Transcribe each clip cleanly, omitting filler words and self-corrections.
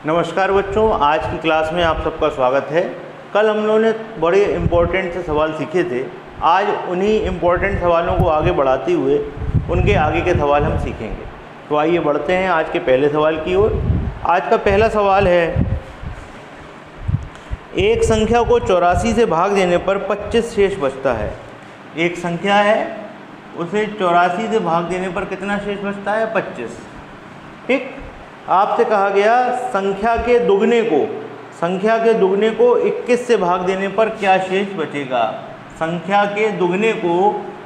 नमस्कार बच्चों, आज की क्लास में आप सबका स्वागत है। कल हम लोगों ने बड़े इम्पोर्टेंट से सवाल सीखे थे। आज उन्हीं इम्पोर्टेंट सवालों को आगे बढ़ाते हुए उनके आगे के सवाल हम सीखेंगे। तो आइए बढ़ते हैं आज के पहले सवाल की ओर। आज का पहला सवाल है, एक संख्या को 84 से भाग देने पर 25 शेष बचता है। एक संख्या है, उसे 84 से भाग देने पर कितना शेष बचता है? 25। ठीक, आपसे कहा गया संख्या के दुगने को 21 से भाग देने पर क्या शेष बचेगा। संख्या के दुगने को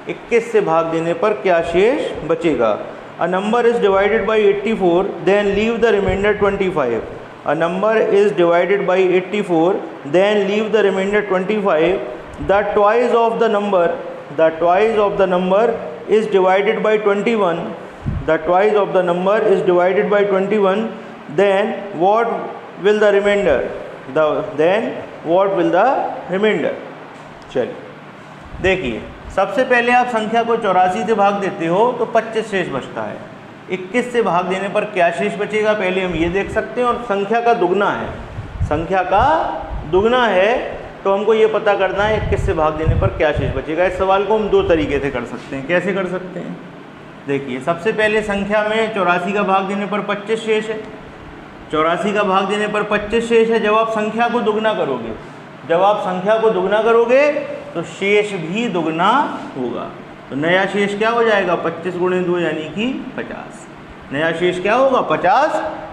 21 से भाग देने पर क्या शेष बचेगा। A number is divided by 84, then leave the remainder 25। A number is divided by 84, then leave the remainder 25। The twice of the number is divided by 21. The twice of the number is divided by 21. Then what will the remainder? चलिए देखिए, सबसे पहले आप संख्या को 84 से भाग देते हो तो 25 शेष बचता है। 21 से भाग देने पर क्या शेष बचेगा, पहले हम ये देख सकते हैं। और संख्या का दुगना है तो हमको ये पता करना है 21 से भाग देने पर क्या शेष बचेगा। इस सवाल को हम दो तरीके से कर सकते हैं। कैसे कर सकते हैं? देखिए, सबसे पहले संख्या में 84 का भाग देने पर 25 शेष है। 84 का भाग देने पर 25 शेष है। जब आप संख्या को दुगना करोगे तो शेष भी दुगना होगा। तो नया शेष क्या हो जाएगा? 25 गुणे 2 यानी कि 50। नया शेष क्या होगा? 50।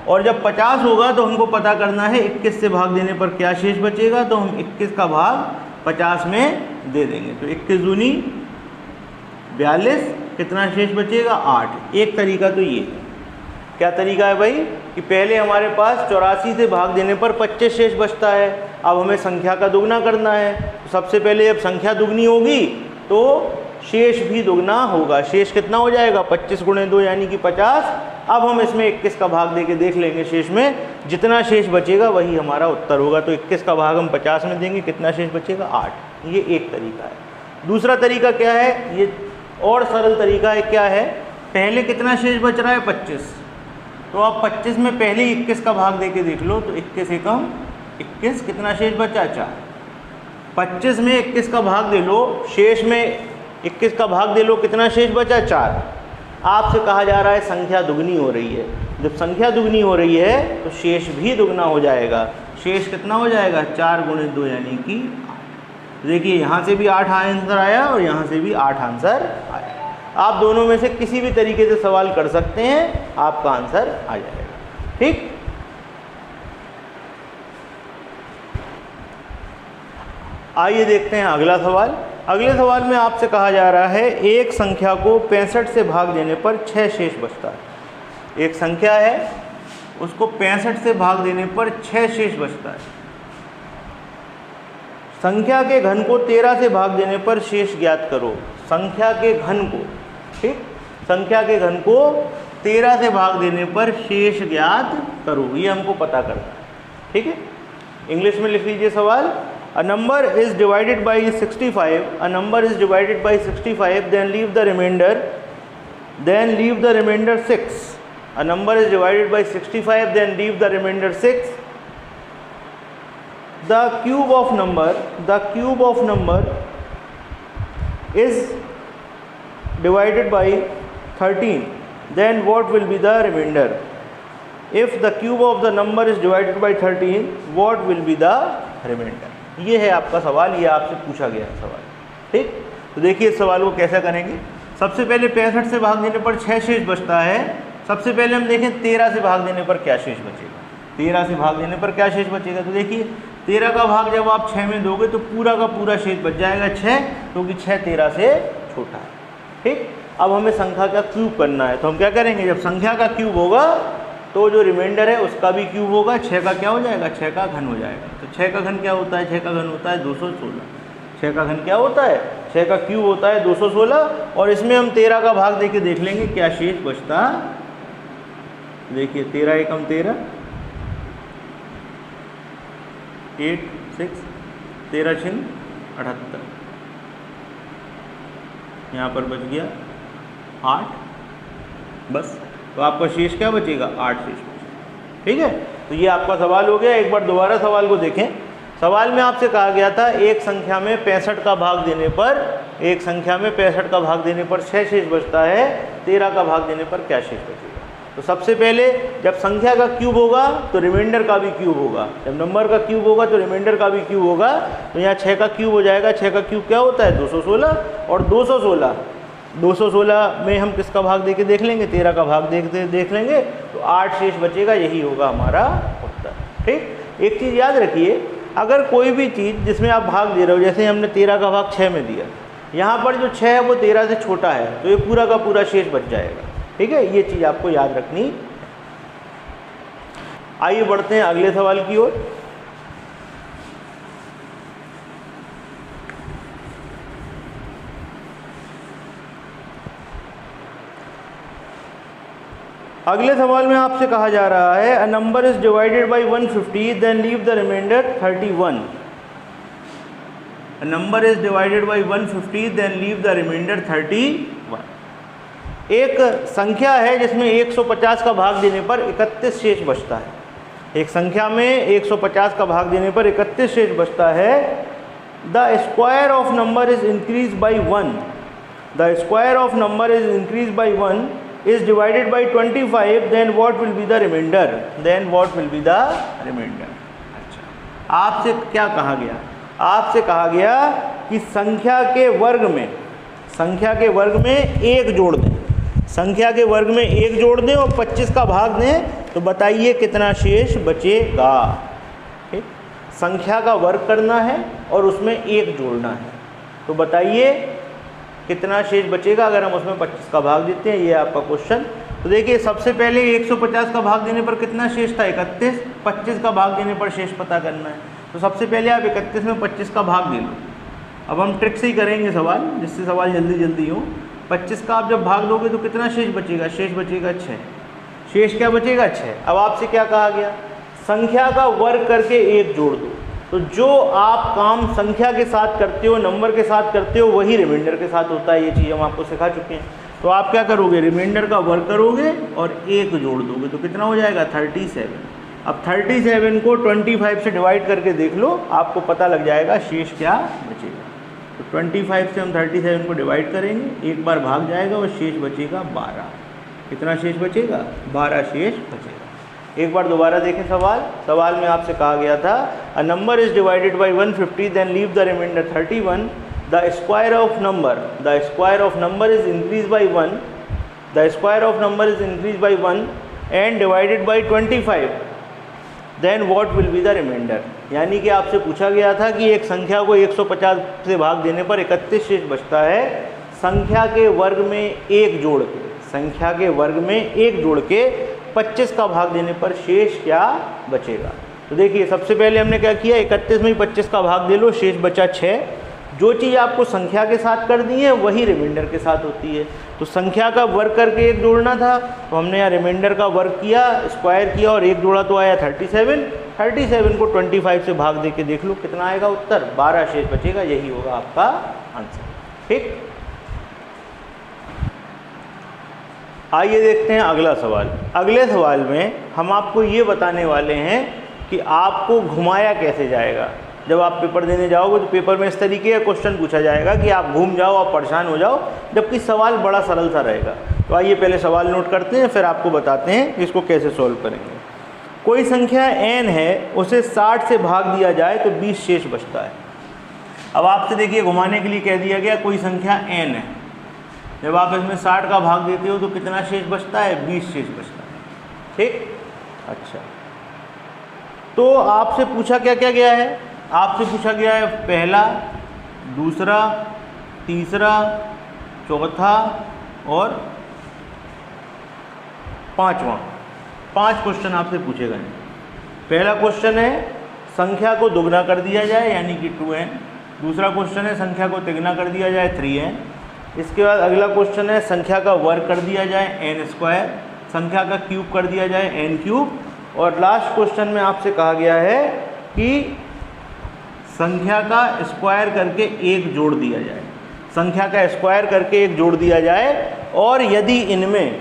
और जब 50 होगा तो हमको पता करना है 21 से भाग देने पर क्या शेष बचेगा। तो हम 21 का भाग 50 में दे देंगे। तो 21 दूनी 42, कितना शेष बचेगा? 8। एक तरीका तो ये है। क्या तरीका है भाई? कि पहले हमारे पास 84 से भाग देने पर 25 शेष बचता है। अब हमें संख्या का दुगना करना है। तो सबसे पहले जब संख्या दुगनी होगी तो शेष भी दुगना होगा। शेष कितना हो जाएगा? 25 गुणे 2 यानी कि 50। अब हम इसमें 21 का भाग देके देख लेंगे। शेष में जितना शेष बचेगा वही हमारा उत्तर होगा। तो 21 का भाग हम 50 में देंगे, कितना शेष बचेगा? 8। ये एक तरीका है। दूसरा तरीका क्या है? ये और सरल तरीका है। क्या है? पहले कितना शेष बच रहा है? 25। तो आप 25 में पहले 21 का भाग देके देख लो। तो 21 एकम 21, कितना शेष बचा? 4। 25 में 21 का भाग दे लो, शेष में 21 का भाग दे लो, कितना शेष बचा? 4। आपसे कहा जा रहा है संख्या दुगनी हो रही है। जब संख्या दुगनी हो रही है तो शेष भी दुगना हो जाएगा। शेष कितना हो जाएगा? 4 गुणे 2 यानी कि 8। देखिए, यहाँ से भी 8 आंसर आया और यहाँ से भी 8 आंसर आया। आप दोनों में से किसी भी तरीके से सवाल कर सकते हैं, आपका आंसर आ जाएगा। ठीक, आइए देखते हैं अगला सवाल। अगले सवाल में आपसे कहा जा रहा है, एक संख्या को 65 से भाग देने पर 6 शेष बचता है। एक संख्या है, उसको 65 से भाग देने पर 6 शेष बचता है। संख्या के घन को 13 से भाग देने पर शेष ज्ञात करो। संख्या के घन को, ठीक, संख्या के घन को 13 से भाग देने पर शेष ज्ञात करो, ये हमको पता करना है। ठीक है, इंग्लिश में लिख लीजिए सवाल। A number is divided by 65. A number is divided by 65. Then leave the remainder. 6. A number is divided by 65. Then leave the remainder 6. The cube of number is divided by 13. Then what will be the remainder? If the cube of the number is divided by 13, what will be the remainder? ये है आपका सवाल, ये आपसे पूछा गया है सवाल। ठीक, तो देखिए इस सवाल को कैसा करेंगे। सबसे पहले 65 से भाग देने पर 6 शेष बचता है। सबसे पहले हम देखें 13 से भाग देने पर क्या शेष बचेगा। 13 से भाग देने पर क्या शेष बचेगा? तो देखिए 13 का भाग जब आप 6 में दोगे तो पूरा का पूरा शेष बच जाएगा 6, क्योंकि 6 13 से छोटा है। ठीक, अब हमें संख्या का क्यूब करना है। तो हम क्या करेंगे? जब संख्या का क्यूब होगा तो जो रिमाइंडर है उसका भी क्यूब होगा। 6 का क्या हो जाएगा? 6 का घन हो जाएगा। तो 6 का घन क्या होता है? 6 का घन होता है 216। 6 का घन क्या होता है? 6 का क्यूब होता है 216। और इसमें हम 13 का भाग देके देख लेंगे क्या शेष बचता। देखिए 13 एकम 13, 8 6, 13 6 78, यहाँ पर बच गया 8। बस, तो आपका शेष क्या बचेगा? 8 शेष बचेगा। ठीक है, तो ये आपका सवाल हो गया। एक बार दोबारा सवाल को देखें। सवाल में आपसे कहा गया था एक संख्या में 65 का भाग देने पर, एक संख्या में 65 का भाग देने पर 6 शेष बचता है, 13 का भाग देने पर क्या शेष बचेगा। तो सबसे पहले जब संख्या का क्यूब होगा तो रिमाइंडर का भी क्यूब होगा, जब नंबर का क्यूब होगा तो रिमाइंडर का भी क्यूब होगा। तो यहाँ 6 का क्यूब हो जाएगा। 6 का क्यूब क्या होता है 216, और 216 में हम किसका भाग दे के देख लेंगे, 13 का भाग देख लेंगे, तो 8 शेष बचेगा। यही होगा हमारा उत्तर। ठीक। एक चीज़ याद रखिए, अगर कोई भी चीज़ जिसमें आप भाग दे रहे हो, जैसे हमने 13 का भाग 6 में दिया, यहाँ पर जो 6 है वो 13 से छोटा है, तो ये पूरा का पूरा शेष बच जाएगा। ठीक है, ये चीज़ आपको याद रखनी। आइए बढ़ते हैं अगले सवाल की ओर। अगले सवाल में आपसे कहा जा रहा है a number is divided by 150 then leave the remainder 31। A number is divided by 150 then leave the remainder 31। एक संख्या है जिसमें 150 का भाग देने पर 31 शेष बचता है। एक संख्या में 150 का भाग देने पर 31 शेष बचता है। The square of number is increase by 1। The square of number is increase by 1 is divided by 25, then what will be the remainder? Then what will be the remainder? अच्छा, आपसे क्या कहा गया? आपसे कहा गया कि संख्या के वर्ग में 1 जोड़ दें, संख्या के वर्ग में 1 जोड़ दें और 25 का भाग दें, तो बताइए कितना शेष बचेगा। ठीक, संख्या का वर्ग करना है और उसमें 1 जोड़ना है, तो बताइए कितना शेष बचेगा अगर हम उसमें 25 का भाग देते हैं। ये आपका क्वेश्चन। तो देखिए, सबसे पहले 150 का भाग देने पर कितना शेष था 31, 25 का भाग देने पर शेष पता करना है। तो सबसे पहले आप 31 में 25 का भाग दे लो। अब हम ट्रिक से ही करेंगे सवाल, जिससे सवाल जल्दी हो। 25 का आप जब भाग दोगे तो कितना शेष बचेगा, शेष बचेगा 6। शेष क्या बचेगा 6। अब आपसे क्या कहा गया, संख्या का वर्ग करके 1 जोड़ दो। तो जो आप काम संख्या के साथ करते हो, नंबर के साथ करते हो, वही रिमाइंडर के साथ होता है। ये चीज़ हम आपको सिखा चुके हैं। तो आप क्या करोगे, रिमाइंडर का वर्ग करोगे और 1 जोड़ दोगे, तो कितना हो जाएगा 37। अब 37 को 25 से डिवाइड करके देख लो, आपको पता लग जाएगा शेष क्या बचेगा। तो 25 से हम 37 को डिवाइड करेंगे, एक बार भाग जाएगा और शेष बचेगा 12। कितना शेष बचेगा, 12 शेष बचेगा। एक बार दोबारा देखें सवाल में आपसे कहा गया था a number is divided by 150 then leave the remainder 31। The square of number is increase by 1। The square of number is increase by 1 and divided by 25, then what will be the remainder. यानी कि आपसे पूछा गया था कि एक संख्या को 150 से भाग देने पर 31 शेष बचता है। संख्या के वर्ग में 1 जोड़ के, संख्या के वर्ग में 1 जोड़ के 25 का भाग देने पर शेष क्या बचेगा। तो देखिए, सबसे पहले हमने क्या किया, 31 में ही 25 का भाग दे लो, शेष बचा 6। जो चीज़ आपको संख्या के साथ कर दी है वही रिमाइंडर के साथ होती है। तो संख्या का वर्ग करके 1 जोड़ना था, तो हमने यहाँ रिमाइंडर का वर्ग किया, स्क्वायर किया और 1 जोड़ा तो आया 37। 37 को 25 से भाग दे के देख लो कितना आएगा उत्तर, 12 शेष बचेगा। यही होगा आपका आंसर। ठीक, आइए देखते हैं अगला सवाल। अगले सवाल में हम आपको ये बताने वाले हैं कि आपको घुमाया कैसे जाएगा। जब आप पेपर देने जाओगे तो पेपर में इस तरीके का क्वेश्चन पूछा जाएगा कि आप घूम जाओ, आप परेशान हो जाओ, जबकि सवाल बड़ा सरल सा रहेगा। तो आइए पहले सवाल नोट करते हैं, फिर आपको बताते हैं कि इसको कैसे सॉल्व करेंगे। कोई संख्या n है, उसे 60 से भाग दिया जाए तो 20 शेष बचता है। अब आपसे देखिए, घुमाने के लिए कह दिया गया कोई संख्या n है, जब आप इसमें 60 का भाग देते हो तो कितना शेष बचता है, 20 शेष बचता है। ठीक, अच्छा, तो आपसे पूछा क्या क्या गया है, आपसे पूछा गया है पहला, दूसरा, तीसरा, चौथा और पांचवा। 5 क्वेश्चन आपसे पूछे गए हैं। पहला क्वेश्चन है संख्या को दुगना कर दिया जाए यानी कि 2n। दूसरा क्वेश्चन है संख्या को तिगना कर दिया जाए 3n। इसके बाद अगला क्वेश्चन है संख्या का वर्ग कर दिया जाए n², संख्या का क्यूब कर दिया जाए n³। और लास्ट क्वेश्चन में आपसे कहा गया है कि संख्या का स्क्वायर करके 1 जोड़ दिया जाए, संख्या का स्क्वायर करके 1 जोड़ दिया जाए, और यदि इनमें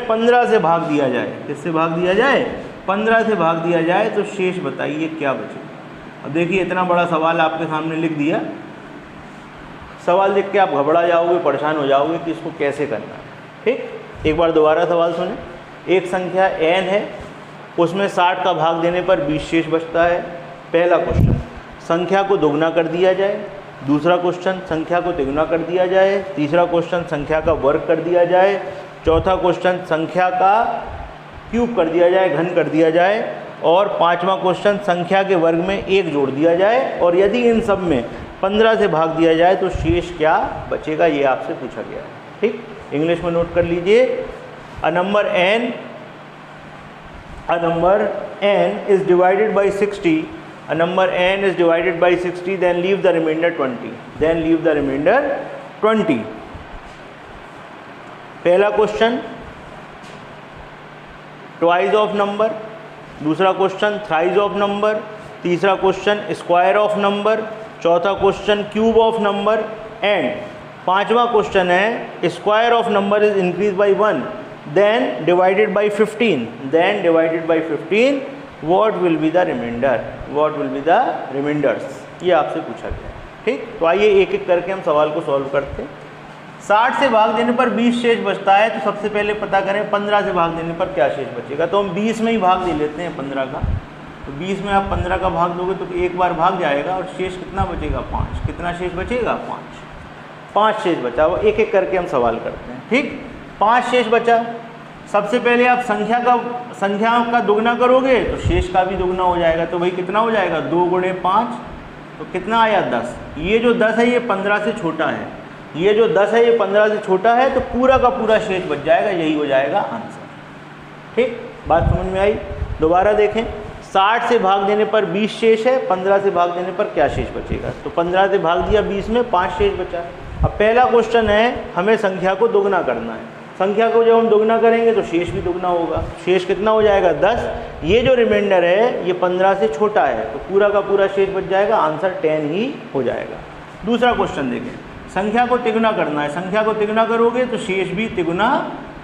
15 से भाग दिया जाए, किससे भाग दिया जाए, 15 से भाग दिया जाए तो शेष बताइए क्या बचेगा। अब देखिए इतना बड़ा सवाल आपके सामने लिख दिया, सवाल देख के आप घबरा जाओगे, परेशान हो जाओगे कि इसको कैसे करना है। ठीक, एक बार दोबारा सवाल सुने। एक संख्या n है, उसमें 60 का भाग देने पर 20 शेष बचता है। पहला क्वेश्चन, संख्या को दोगुना कर दिया जाए। दूसरा क्वेश्चन, संख्या को तिगुना कर दिया जाए। तीसरा क्वेश्चन, संख्या का वर्ग कर दिया जाए। चौथा क्वेश्चन, संख्या का क्यूब कर दिया जाए, घन कर दिया जाए। और पांचवा क्वेश्चन, संख्या के वर्ग में 1 जोड़ दिया जाए और यदि इन सब में 15 से भाग दिया जाए तो शेष क्या बचेगा, ये आपसे पूछा गया है। ठीक, इंग्लिश में नोट कर लीजिए। अ number n is divided by 60, a number n is divided by 60, then leave the remainder 20, पहला क्वेश्चन ट्वाइस ऑफ नंबर, दूसरा क्वेश्चन थ्राइस ऑफ नंबर, तीसरा क्वेश्चन स्क्वायर ऑफ नंबर, चौथा question cube of number and पांचवा question है square of number is increase by 1 then divided by 15, what will be the remainder, ये आपसे पूछा गया। ठीक, तो आइए एक एक करके हम सवाल को सॉल्व करते हैं। 60 से भाग देने पर 20 शेष बचता है, तो सबसे पहले पता करें 15 से भाग देने पर क्या शेष बचेगा। तो हम 20 में ही भाग दे लेते हैं 15 का। तो 20 में आप 15 का भाग दोगे तो एक बार भाग जाएगा और शेष कितना बचेगा, 5। कितना शेष बचेगा, 5 शेष बचा। वो एक एक करके हम सवाल करते हैं। ठीक, 5 शेष बचा। सबसे पहले आप संख्या का दुगना करोगे तो शेष का भी दुगना हो जाएगा। तो भाई कितना हो जाएगा, 2 गुणे 5, तो कितना आया, 10। ये जो 10 है ये 15 से छोटा है, ये जो 10 है ये 15 से छोटा है, तो पूरा का पूरा शेष बच जाएगा, यही हो जाएगा आंसर। ठीक, बात समझ में आई। दोबारा देखें, 60 से भाग देने पर 20 शेष है, 15 से भाग देने पर क्या शेष बचेगा। तो 15 से भाग दिया 20 में, 5 शेष बचा। अब पहला क्वेश्चन है हमें संख्या को दोगुना करना है। संख्या को जब हम दोगुना करेंगे तो शेष भी दोगुना होगा। शेष कितना हो जाएगा, 10। ये जो रिमाइंडर है ये 15 से छोटा है, तो पूरा का पूरा शेष बच जाएगा, आंसर 10 ही हो जाएगा। दूसरा क्वेश्चन देखें, संख्या को तिगुना करना है। संख्या को तिगुना करोगे तो शेष भी तिगुना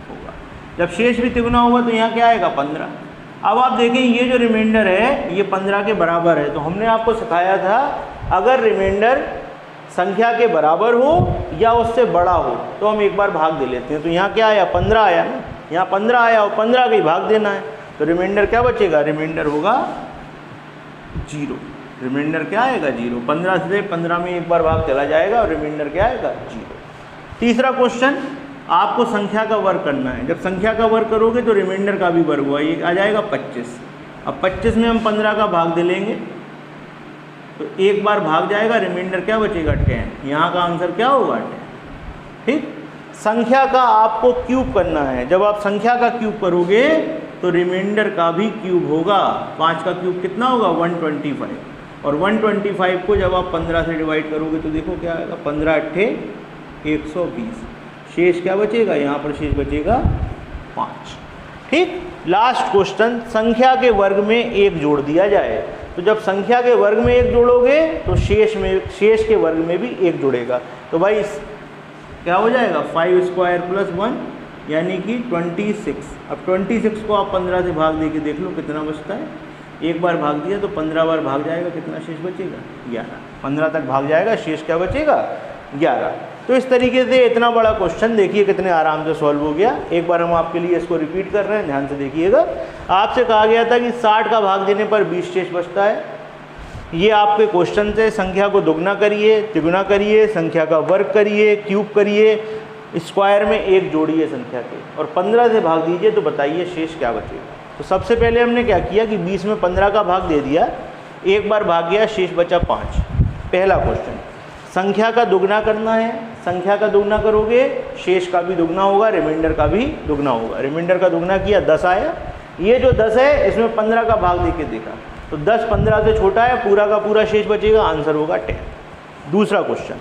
होगा। जब शेष भी तिगुना होगा तो यहाँ क्या आएगा, 15। अब आप देखें ये जो रिमाइंडर है ये 15 के बराबर है। तो हमने आपको सिखाया था अगर रिमाइंडर संख्या के बराबर हो या उससे बड़ा हो तो हम एक बार भाग दे लेते हैं। तो यहाँ क्या आया, 15 आया ना, यहाँ 15 आया और 15 का ही भाग देना है। तो रिमाइंडर क्या बचेगा, रिमाइंडर होगा 0। रिमाइंडर क्या आएगा, 0। 15 से 15 में एक बार भाग चला जाएगा और रिमाइंडर क्या आएगा, 0। तीसरा क्वेश्चन, आपको संख्या का वर्ग करना है। जब संख्या का वर्ग करोगे तो रिमाइंडर का भी वर्ग हुआ, ये आ जाएगा 25। अब 25 में हम 15 का भाग दे लेंगे तो एक बार भाग जाएगा, रिमाइंडर क्या बचेगा, 10। यहाँ का आंसर क्या होगा, 10। ठीक, संख्या का आपको क्यूब करना है। जब आप संख्या का क्यूब करोगे तो रिमाइंडर का भी क्यूब होगा। 5 का क्यूब कितना होगा, 125। और 125 को जब आप 15 से डिवाइड करोगे तो देखो क्या आएगा, 15 अट्ठे 120। शेष क्या बचेगा, यहाँ पर शेष बचेगा 5। ठीक, लास्ट क्वेश्चन, संख्या के वर्ग में 1 जोड़ दिया जाए। तो जब संख्या के वर्ग में 1 जोड़ोगे तो शेष के वर्ग में भी 1 जुड़ेगा। तो भाई क्या हो जाएगा, 5 स्क्वायर प्लस 1 यानी कि 26। अब 26 को आप 15 से भाग दे के देख लो कितना बचता है। एक बार भाग दिया तो 15 बार भाग जाएगा, कितना शेष बचेगा, 11। 15 तक भाग जाएगा, शेष क्या बचेगा, 11। तो इस तरीके से इतना बड़ा क्वेश्चन देखिए कितने आराम से सॉल्व हो गया। एक बार हम आपके लिए इसको रिपीट कर रहे हैं, ध्यान से देखिएगा। आपसे कहा गया था कि 60 का भाग देने पर 20 शेष बचता है। ये आपके क्वेश्चन से संख्या को दुगना करिए, तिगुना करिए, संख्या का वर्ग करिए, क्यूब करिए, स्क्वायर में 1 जोड़िए संख्या के और 15 से भाग दीजिए तो बताइए शेष क्या बचेगा। तो सबसे पहले हमने क्या किया कि 20 में 15 का भाग दे दिया, एक बार भाग गया, शेष बचा 5। पहला क्वेश्चन, संख्या का दुगना करना है। संख्या का दुगना करोगे शेष का भी दुगना होगा, रिमाइंडर का भी दुगना होगा। रिमाइंडर का दुगना किया, 10 आया। ये जो 10 है इसमें 15 का भाग देके देखा तो 10 15 से छोटा है, पूरा का पूरा शेष बचेगा, आंसर होगा 10। दूसरा क्वेश्चन,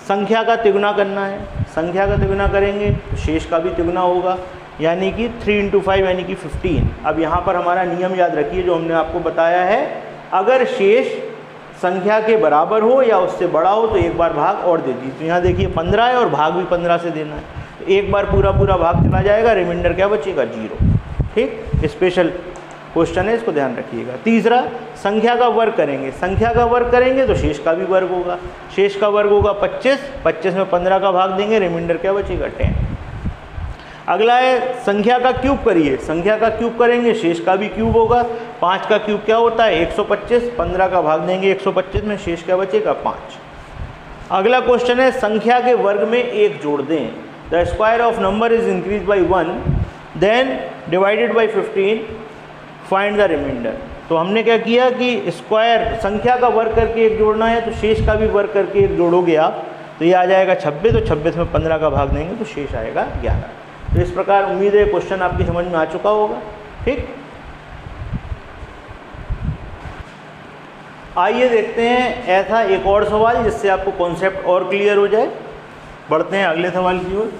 संख्या का तिगुना करना है। संख्या का तिगुना करेंगे तो शेष का भी तिगुना होगा, यानी कि 3 × 5 यानी कि 15। अब यहाँ पर हमारा नियम याद रखिए जो हमने आपको बताया है, अगर शेष संख्या के बराबर हो या उससे बड़ा हो तो एक बार भाग और दे दीजिए। तो यहाँ देखिए 15 है और भाग भी 15 से देना है, तो एक बार पूरा पूरा भाग चला जाएगा, रिमाइंडर क्या बचेगा, 0। ठीक, स्पेशल क्वेश्चन है, इसको ध्यान रखिएगा। तीसरा, संख्या का वर्ग करेंगे। संख्या का वर्ग करेंगे तो शेष का भी वर्ग होगा। शेष का वर्ग होगा 25, 25 में 15 का भाग देंगे, रिमाइंडर क्या बचेगा 10। अगला है संख्या का क्यूब करिए। संख्या का क्यूब करेंगे, शेष का भी क्यूब होगा। 5 का क्यूब क्या होता है 125, 15 का भाग देंगे 125 में, शेष क्या बचेगा 5। अगला क्वेश्चन है संख्या के वर्ग में 1 जोड़ दें। The square of number is increase by 1 then divided by 15, find the remainder. तो हमने क्या किया कि स्क्वायर संख्या का वर्ग करके 1 जोड़ना है, तो शेष का भी वर्ग करके 1 जोड़ोगे आप तो ये आ जाएगा 26, तो 26 में 15 का भाग देंगे तो शेष आएगा 11। तो इस प्रकार उम्मीद है क्वेश्चन आपकी समझ में आ चुका होगा। ठीक, आइए देखते हैं ऐसा एक और सवाल जिससे आपको कॉन्सेप्ट और क्लियर हो जाए। बढ़ते हैं अगले सवाल की ओर।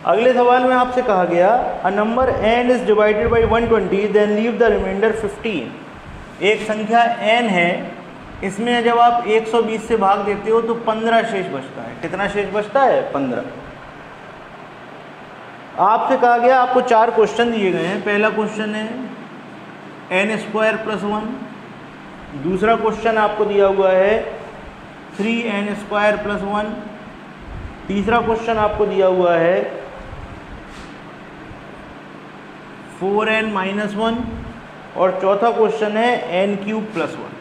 अगले सवाल में आपसे कहा गया a number n is divided by 120 then leave the remainder 15। एक संख्या n है, इसमें जब आप 120 से भाग देते हो तो 15 शेष बचता है। कितना शेष बचता है 15। आपसे कहा गया, आपको 4 क्वेश्चन दिए गए हैं। पहला क्वेश्चन है n² + 1। दूसरा क्वेश्चन आपको दिया हुआ है 3n² + 1। तीसरा क्वेश्चन आपको दिया हुआ है 4n - 1 और चौथा क्वेश्चन है n³ + 1।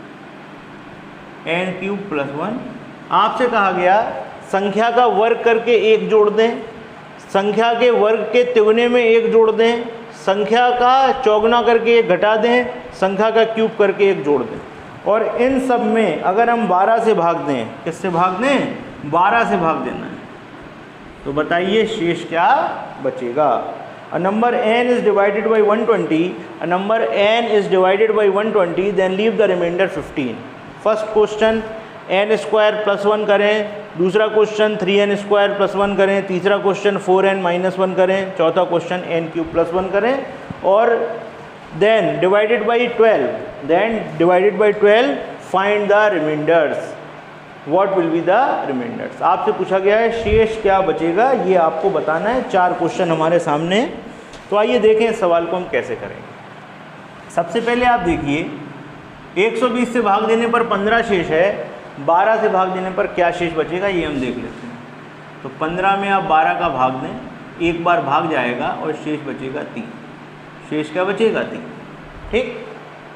n³ + 1। आपसे कहा गया संख्या का वर्ग करके 1 जोड़ दें, संख्या के वर्ग के तिगुने में 1 जोड़ दें, संख्या का चौगुना करके 1 घटा दें, संख्या का क्यूब करके 1 जोड़ दें। और इन सब में अगर हम 12 से भाग दें, किससे भाग दें 12 से भाग देना है, तो बताइए शेष क्या बचेगा। A number n is divided by 120, a number n is divided by 120, then leave the remainder 15। First question n² + 1 करें, दूसरा क्वेश्चन 3n² + 1 करें, तीसरा क्वेश्चन 4n - 1 करें, चौथा क्वेश्चन n³ + 1 करें और then divided by 12 find the remainders। What will be the remainders। आपसे पूछा गया है शेष क्या बचेगा, ये आपको बताना है। 4 क्वेश्चन हमारे सामने। तो आइए देखें इस सवाल को हम कैसे करेंगे। सबसे पहले आप देखिए 120 से भाग देने पर 15 शेष है, 12 से भाग देने पर क्या शेष बचेगा ये हम देख लेते हैं। तो 15 में आप 12 का भाग दें, एक बार भाग जाएगा और शेष बचेगा 3। शेष क्या बचेगा 3। ठीक,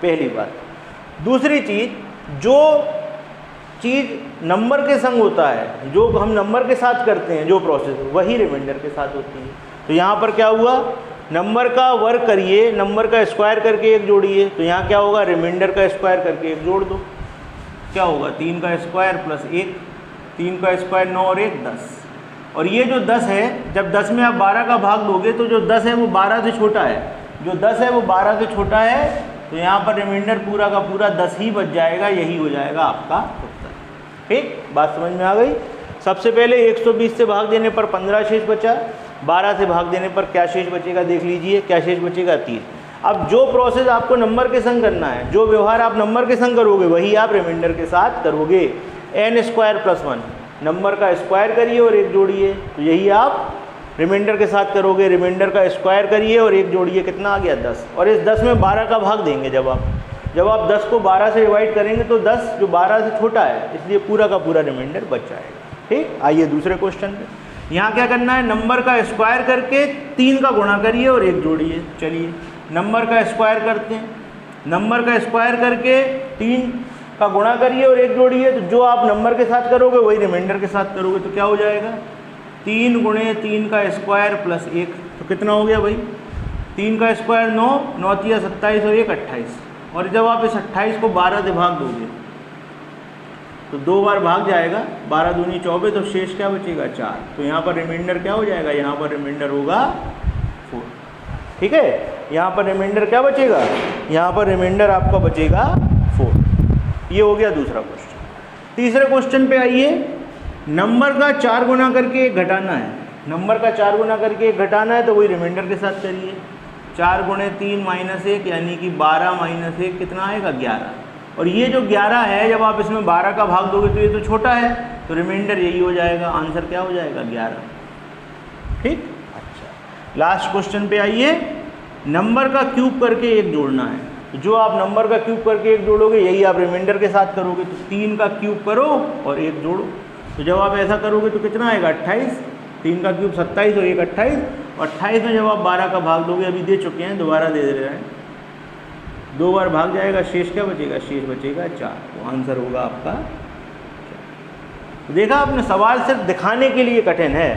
पहली बात। दूसरी चीज़, जो चीज़ नंबर के संग होता है, जो हम नंबर के साथ करते हैं जो प्रोसेस, वही रिमाइंडर के साथ होती है। तो यहाँ पर क्या हुआ, नंबर का वर्ग करिए, नंबर का स्क्वायर करके 1 जोड़िए, तो यहाँ क्या होगा रिमाइंडर का स्क्वायर करके 1 जोड़ दो, क्या होगा 3 का स्क्वायर + 1, 3 का स्क्वायर 9 और 1 10। और ये जो 10 है, जब 10 में आप 12 का भाग दोगे तो जो 10 है वो 12 से छोटा है, जो 10 है वो 12 से छोटा है, तो यहाँ पर रिमाइंडर पूरा का पूरा 10 ही बच जाएगा। यही हो जाएगा आपका उत्तर। ठीक, बात समझ में आ गई। सबसे पहले 120 से भाग देने पर 15 शेष बचा, 12 से भाग देने पर क्या शेष बचेगा देख लीजिए, क्या शेष बचेगा 3। अब जो प्रोसेस आपको नंबर के संग करना है, जो व्यवहार आप नंबर के संग करोगे वही आप रिमाइंडर के साथ करोगे। n² + 1, नंबर का स्क्वायर करिए और 1 जोड़िए, तो यही आप रिमाइंडर के साथ करोगे। रिमाइंडर का स्क्वायर करिए और 1 जोड़िए, कितना आ गया 10। और इस 10 में 12 का भाग देंगे। जब आप 10 को 12 से डिवाइड करेंगे तो 10 जो 12 से छोटा है, इसलिए पूरा का पूरा रिमाइंडर बच जाएगा। ठीक, आइए दूसरे क्वेश्चन पे। यहाँ क्या करना है, नंबर का स्क्वायर करके 3 का गुणा करिए और 1 जोड़िए। चलिए नंबर का स्क्वायर करते हैं, नंबर का स्क्वायर करके 3 का गुणा करिए और 1 जोड़िए, तो जो आप नंबर के साथ करोगे वही रिमाइंडर के साथ करोगे, तो क्या हो जाएगा 3 × 3 का स्क्वायर + 1, तो कितना हो गया भाई 3 का स्क्वायर 9, 9 × 27 और 1 28। और जब आप इस 28 को 12 से भाग दोगे तो 2 बार भाग जाएगा, 12 दूनी 24, तो शेष क्या बचेगा 4। तो यहाँ पर रिमाइंडर क्या हो जाएगा, यहाँ पर रिमाइंडर होगा 4। ठीक है, यहाँ पर रिमाइंडर क्या बचेगा, यहाँ पर रिमाइंडर आपका बचेगा 4। ये हो गया दूसरा क्वेश्चन। तीसरे क्वेश्चन पे आइए। नंबर का 4 गुना करके 1 घटाना है, नंबर का 4 गुना करके 1 घटाना है, तो वही रिमाइंडर के साथ करिए। 4 × 3 - 1 यानी कि 12 - 1 कितना आएगा 11। और ये जो 11 है जब आप इसमें 12 का भाग दोगे तो ये तो छोटा है, तो रिमाइंडर यही हो जाएगा, आंसर क्या हो जाएगा 11। ठीक। अच्छा, लास्ट क्वेश्चन पे आइए। नंबर का क्यूब करके एक जोड़ना है, तो जो आप नंबर का क्यूब करके एक जोड़ोगे यही आप रिमाइंडर के साथ करोगे। तो 3 का क्यूब करो और एक जोड़ो, तो जब आप ऐसा करोगे तो कितना आएगा 28। 3 का क्यूब 27 और 1 28, और 28 में जब आप 12 का भाग दोगे, अभी दे चुके हैं दोबारा दे रहे हैं, 2 बार भाग जाएगा, शेष क्या बचेगा, शेष बचेगा 4। तो आंसर होगा आपका 4। तो देखा आपने, सवाल सिर्फ दिखाने के लिए कठिन है,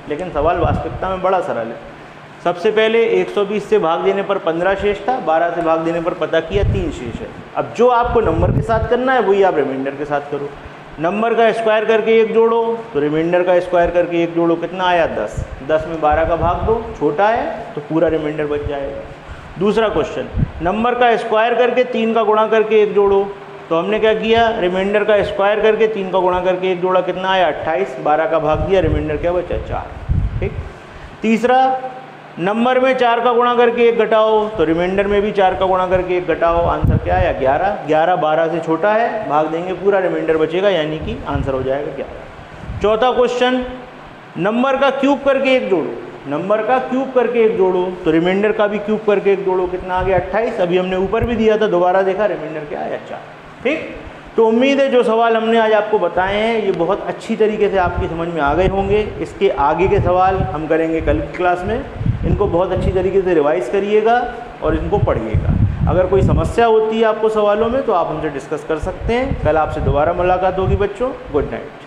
लेकिन सवाल वास्तविकता में बड़ा सरल है। सबसे पहले 120 से भाग देने पर 15 शेष था, 12 से भाग देने पर पता किया 3 शेष है। अब जो आपको नंबर के साथ करना है वही आप रिमाइंडर के साथ करो। नंबर का स्क्वायर करके एक जोड़ो, तो रिमाइंडर का स्क्वायर करके एक जोड़ो, कितना आया 10। 10 में 12 का भाग दो, छोटा है तो पूरा रिमाइंडर बच जाएगा। दूसरा क्वेश्चन, नंबर का स्क्वायर करके 3 का गुणा करके एक जोड़ो, तो हमने क्या किया, रिमाइंडर का स्क्वायर करके 3 का गुणा करके एक जोड़ा, कितना आया 28। 12 का भाग दिया, रिमाइंडर क्या बचा 4। ठीक। तीसरा, नंबर में 4 का गुणा करके एक घटाओ, तो रिमाइंडर में भी 4 का गुणा करके एक घटाओ, आंसर क्या आया 11। 11 12 से छोटा है, भाग देंगे पूरा रिमाइंडर बचेगा, यानी कि आंसर हो जाएगा 11। चौथा क्वेश्चन, नंबर का क्यूब करके एक जोड़ो, नंबर का क्यूब करके एक जोड़ो, तो रिमाइंडर का भी क्यूब करके एक जोड़ो, कितना आ गया 28। अभी हमने ऊपर भी दिया था, दोबारा देखा, रिमाइंडर क्या आया 4। ठीक। तो उम्मीद है जो सवाल हमने आज आपको बताए हैं ये बहुत अच्छी तरीके से आपकी समझ में आ गए होंगे। इसके आगे के सवाल हम करेंगे कल की क्लास में। इनको बहुत अच्छी तरीके से रिवाइज़ करिएगा और इनको पढ़िएगा। अगर कोई समस्या होती है आपको सवालों में तो आप हमसे डिस्कस कर सकते हैं। कल आपसे दोबारा मुलाकात होगी बच्चों। Good night.